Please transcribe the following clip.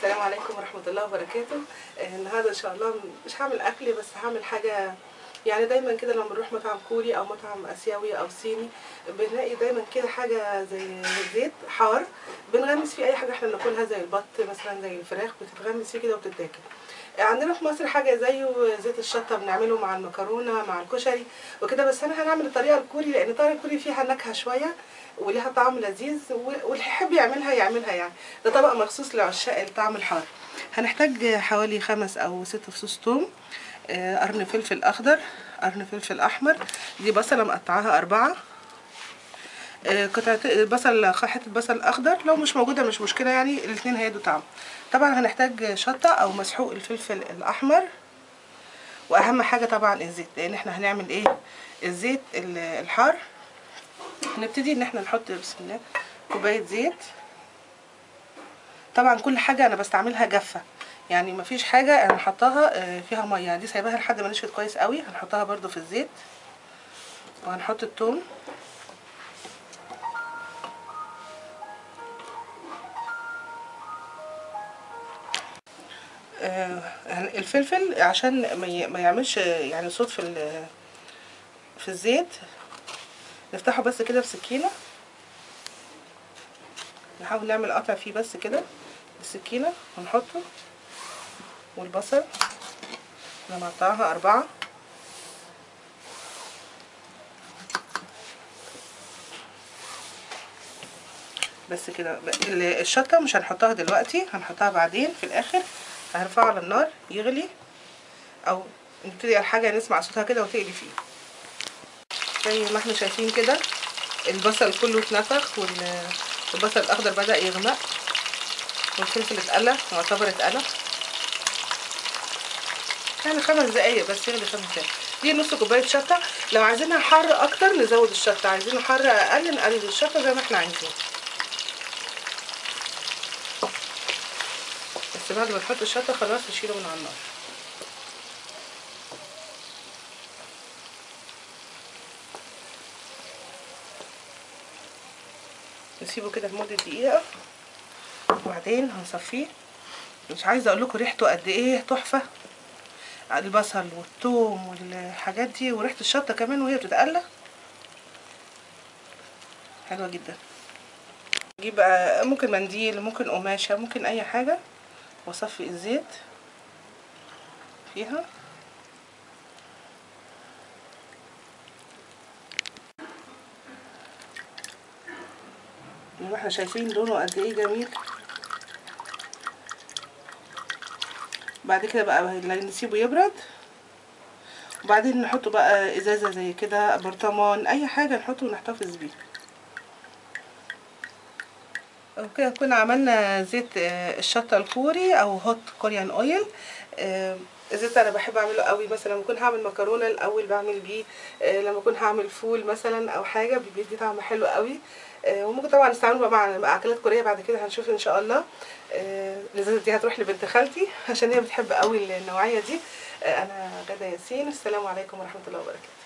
السلام عليكم ورحمة الله وبركاته. النهارده ان شاء الله مش هعمل اكل، بس هعمل حاجة. يعني دايما كده لما بنروح مطعم كوري او مطعم اسيوي او صيني بنلاقي دايما كده حاجة زي زيت حار بنغمس فيه اي حاجة احنا بناكلها، زي البط مثلا، زي الفراخ بتتغمس فيه كده وبتتاكل. عندنا في مصر حاجة زيه زيت الشطة بنعمله مع المكرونة مع الكشري وكده، بس انا هنعمل الطريقة الكوري لان الطريقة الكوري فيها نكهة شوية وليها طعم لذيذ، واللي يحب يعملها يعني. ده طبق مخصوص لعشاق الطعم الحار. هنحتاج حوالي 5 أو 6 فصوص توم، قرن فلفل اخضر، قرن فلفل احمر، دي بصله مقطعاها 4، قطعه بصل، حته بصل اخضر، لو مش موجوده مش مشكله، يعني الاثنين هيدوا طعم. طبعا هنحتاج شطه او مسحوق الفلفل الاحمر، واهم حاجه طبعا الزيت، لان احنا هنعمل ايه الزيت الحار. هنبتدي ان احنا نحط بسم الله كوبايه زيت. طبعا كل حاجه انا بستعملها جافه، يعني مفيش حاجه انا حطاها فيها ميه، يعني دي سايباها لحد ما نشفت كويس قوي. هنحطها برده في الزيت، وهنحط الثوم، الفلفل عشان ما يعملش يعني صوت في الزيت. نفتحه بس كده بسكينه، نحاول نعمل قطع فيه بس كده بالسكينه ونحطه. والبصل انا مقطعاها 4، بس كده. الشطه مش هنحطها دلوقتي، هنحطها بعدين في الاخر. هرفعه على النار يغلي، او نبتدي الحاجه نسمع صوتها كده وتقلي فيه. زي ما احنا شايفين كده البصل كله اتنفخ، والبصل الاخضر بدأ يغمق، والفلفل اتقلى، يعتبر اتقلى. يعني 5 دقايق بس يغلي، 5 دقايق. دي نص كوبايه شطه. لو عايزينها حر اكتر نزود الشطه، عايزينها حر اقل نقلل الشطه زي ما احنا عايزين. بس بعد ما نحط الشطه خلاص نشيله من على النار. نسيبه كده لمده دقيقه وبعدين هنصفيه. مش عايزه اقول لكم ريحته قد ايه تحفه، البصل والثوم والحاجات دي، وريحه الشطه كمان وهي بتتقلى حلوه جدا. نجيب بقى ممكن منديل، ممكن قماشه، ممكن اي حاجه، واصفي الزيت فيها. زي ما احنا شايفين لونه قد ايه جميل. بعد كده بقى نسيبه يبرد، وبعدين نحطه بقى ازازه زي كده، برطمان، اي حاجه نحطه ونحتفظ بيه. وكده كنا عملنا زيت الشطه الكوري او هوت كوريان اويل. الزيت انا بحب اعمله قوي، مثلا لما اكون هعمل مكرونه الاول بعمل بيه، لما اكون هعمل فول مثلا او حاجه بيدي طعم حلو قوي. وممكن طبعا نستعمله مع اكلات كوريه بعد كده، هنشوف ان شاء الله. الازازه دي هتروح لبنت خالتي عشان هي بتحب قوي النوعيه دي. انا غدا ياسين، السلام عليكم ورحمه الله وبركاته.